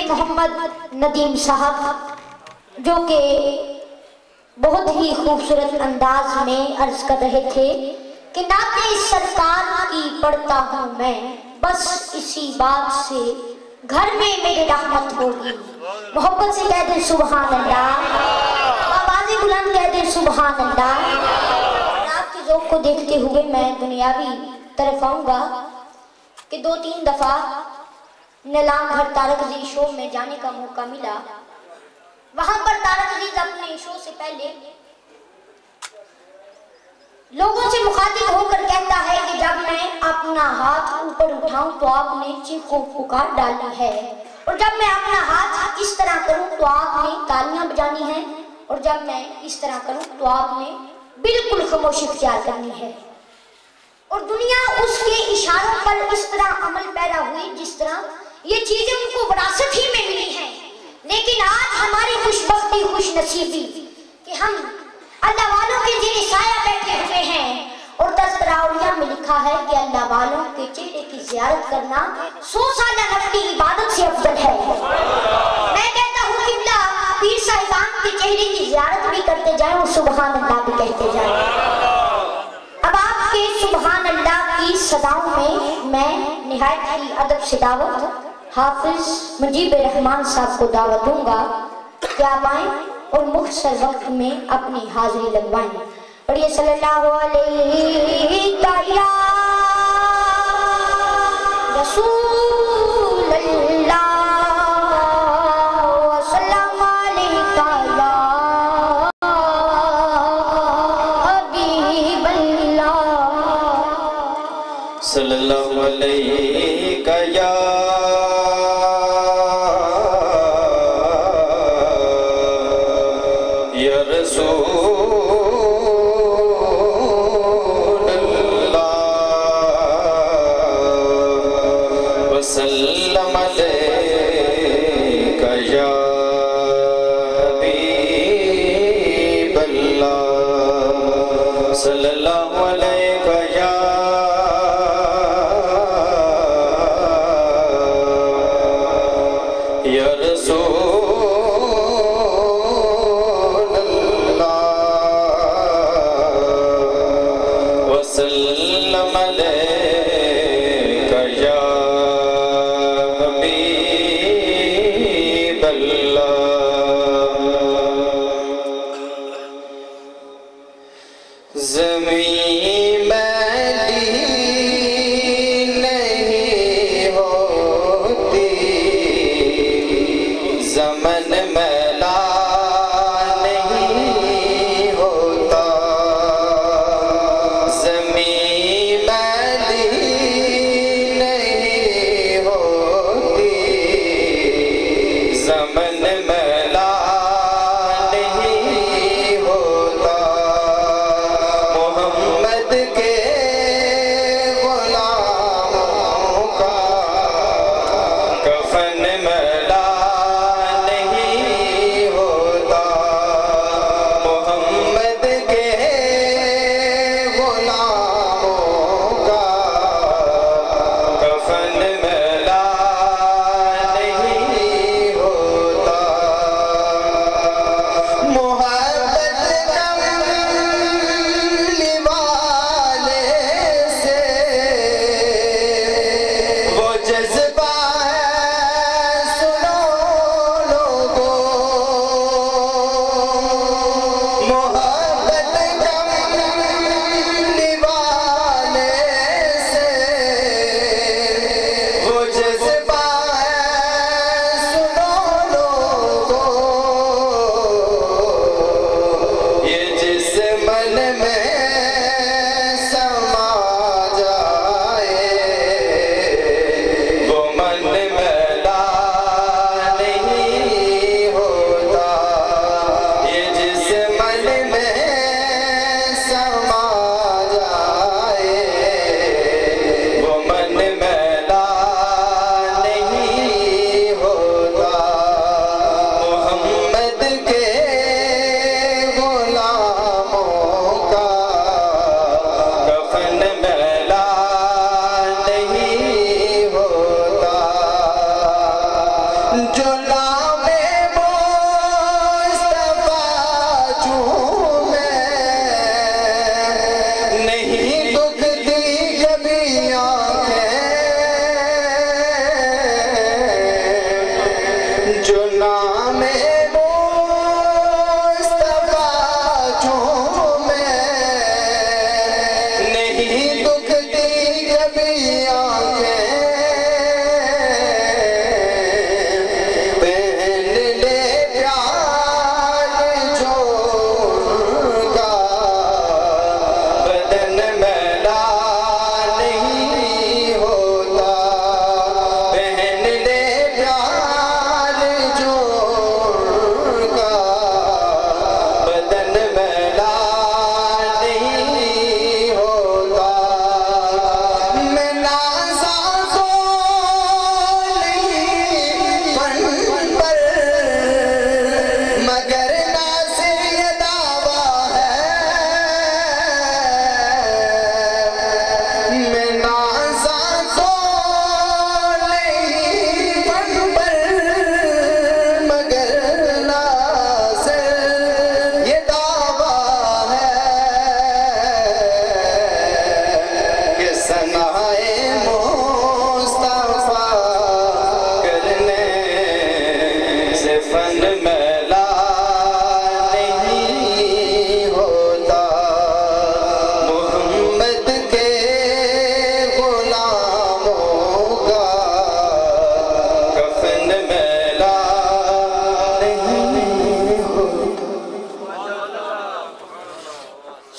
محمد ندیم صاحب جو کہ بہت ہی خوبصورت انداز میں عرض کر رہے تھے کہ نعت سرکار کی پڑھتا ہوں میں، بس اسی بات سے گھر میں میرے رحمت ہوگی۔ محبت سے کہہ دیں سبحان اللہ، آوازیں بلند کہہ دیں سبحان اللہ۔ اور آپ کے ذوق کو دیکھتے ہوئے میں دنیاوی طرف آؤں گا کہ 2-3 دفعہ نیلام گھر طارق عزیز شو میں جانے کا موقع ملا۔ وہاں پر طارق عزیز اپنے شو سے پہلے لوگوں سے مخاطب ہو کر کہتا ہے کہ جب میں اپنا ہاتھ اوپر اٹھاؤں تو آپ نے چیخ و پکار ڈالی ہے، اور جب میں اپنا ہاتھ اس طرح کروں تو آپ نے تالیاں بجانی ہیں، اور جب میں اس طرح کروں تو آپ نے بالکل خاموشی اختیار کرنی ہے۔ اور دنیا اس کے اشاروں پر اس طرح عمل پیرا ہوئی جس طرح یہ چیزیں ان کو وراثت ہی میں ملی ہیں۔ لیکن آج ہماری خوش بختی خوش نصیبی کہ ہم اللہ والوں کے زیر سایہ بیٹھے ہوئے ہیں، اور تذکرہ اولیاء میں لکھا ہے کہ اللہ والوں کے چہرے کی زیارت کرنا 100 سالہ نفلی عبادت سے افضل ہے۔ میں کہتا ہوں قبلہ پیر صاحبان کے چہرے کی زیارت بھی کرتے جائیں اور سبحان اللہ بھی کہتے جائیں۔ اب آپ کے سبحان اللہ کی صداؤں میں نہایت ہی ادب سے دعوت حافظ مجیب رحمان صاحب کو دعوت دوں گا کہ آپ آئیں اور مختصر وقت میں اپنی حاضری لگوائیں۔ اور یہ صلی اللہ علیہ یا رسول اللہ وسلم علیکہ یا حبیب اللہ صلی اللہ علیہ یا زمن میں جو نام مصطفیٰ چومے نہیں دکھتی کبھی آنکھیں جو نام مصطفیٰ چومے نہیں دکھتی کبھی آنکھیں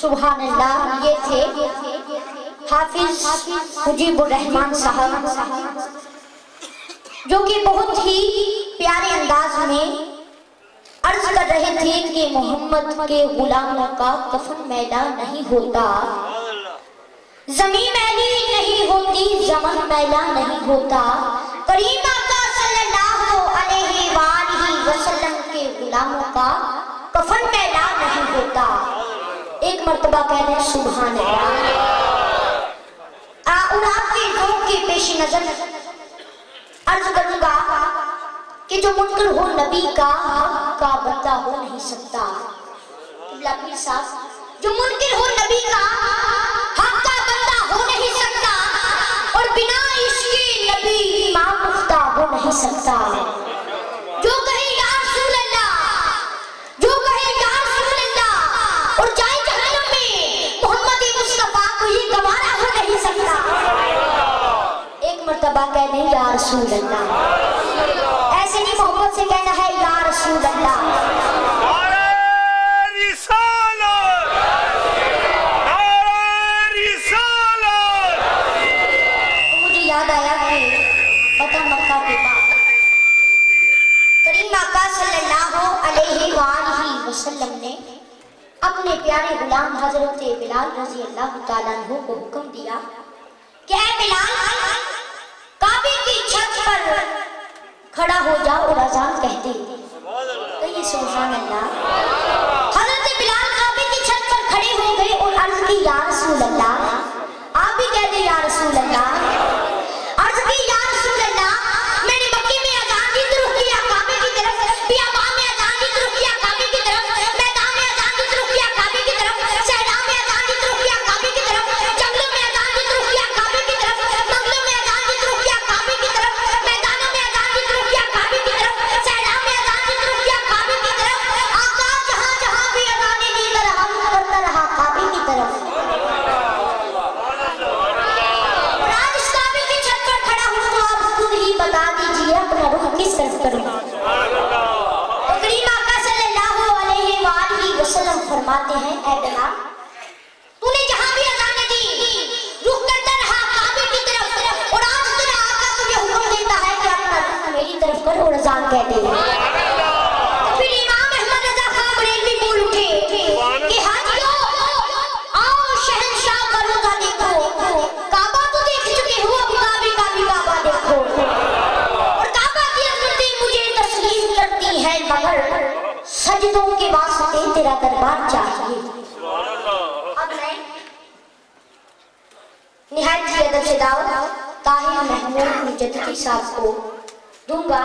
سبحان اللہ. یہ تھے حافظ مجیب الرحمن صاحب جو کہ بہت ہی پیارے انداز میں عرض کر رہے تھے کہ محمد کے غلاموں کا کفن میلا نہیں ہوتا، زمین میلی نہیں ہوتی، زمن میلا نہیں ہوتا، کریم آقا صلی اللہ علیہ وآلہ وسلم کے غلاموں کا کفن میلا نہیں ہوتا. ایک مرتبہ کہہ دیں سبحان اللہ. اور آپ کے ذوق کے پیش نظر عرض کروں گا کہ جو منکر ہو نبی کا حق کا بندہ ہو نہیں سکتا. پیر صاحب جو منکر ہو نبی کا حق کا بندہ ہو نہیں سکتا اور بنا عشق نبی امام مفتہ ہو نہیں سکتا. جو کہے یا رسول اللہ، جو کہے یا رسول اللہ اور جائے جہنم میں محمد مصطفیٰ کو یہ گوارا ہو نہیں سکتا. ایک مرتبہ کہہ دیں یا رسول اللہ. ایسے نہیں محمد سے کہنا ہے یا رسول اللہ. مجھے یاد آیا کہ فتح مکہ کے بعد کریم آقا صلی اللہ علیہ وآلہ وسلم نے اپنے پیارے غلام حضرت بلال رضی اللہ تعالیٰ عنہ کو حکم دیا کہ اے بلال کعبے کی چھت پر کھڑا ہو جاؤ اور اذان کہہ دے. کہیے سبحان اللہ. حضرت بلال کعبے کی چھت پر کھڑے ہو گئے اور عرض کی یا رسول اللہ. آپ بھی کہہ دیں یا رسول اللہ. عرض کی یا رسول اللہ میں نے مکے میں اذان دی تو رخ کیا کعبے کی طرف، بیابان میں اذان دی تو رخ کیا کعبے کی طرف، میدان میں اذان دی تو رخ کیا کعبے کی طرف، صحرا میں اذان دی تو رخ کیا کعبے کی طرف، جنگلوں میں اذان دی تو رخ کیا کعبے کی طرف، منگلوں میں اذان دی تو رخ کیا کعبے کی طرف، میدانوں میں اذان دی تو رخ کیا کعبے کی طرف، صحرا میں اذان دی تو رخ کیا کعبے کی طرف. آقا جہاں جہاں بھی اذانیں دی کر ہم کرتا رہا کعبے کی طرف. اور آج اس کعبے کی چھت پر کھڑا ہوں تو آپ خود ہی بتا دیجئے اپنا رخ کس طرف کروں. کریم آقا صلی اللہ علیہ وآلہ وسلم فرماتے ہیں اے بلال تو نے جہاں بھی اذانیں دی رخ کرتا رہا کعبے کی طرف اور آج تیرا آقا تجھے حکم دیتا ہے کہ اپنا رخ میری طرف کر اور اذان کہہ دے. پھر امام احمد رضا خان بریلوی بول اٹھے کہ حاجیو آؤ شہنشاہ کا روزہ دیکھو، کعبہ تو دیکھ چکے ہو اب کعبے کا بھی کعبہ دیکھو. اور کعبہ کی عظمتیں مجھے تسلیم کرتی ہیں مگر سجدوں کے واسطے تیرا دربار چاہیے. اب میں نہایت ہی ادب سے دعوت طاہر محمود مجددی صاحب کو دوں گا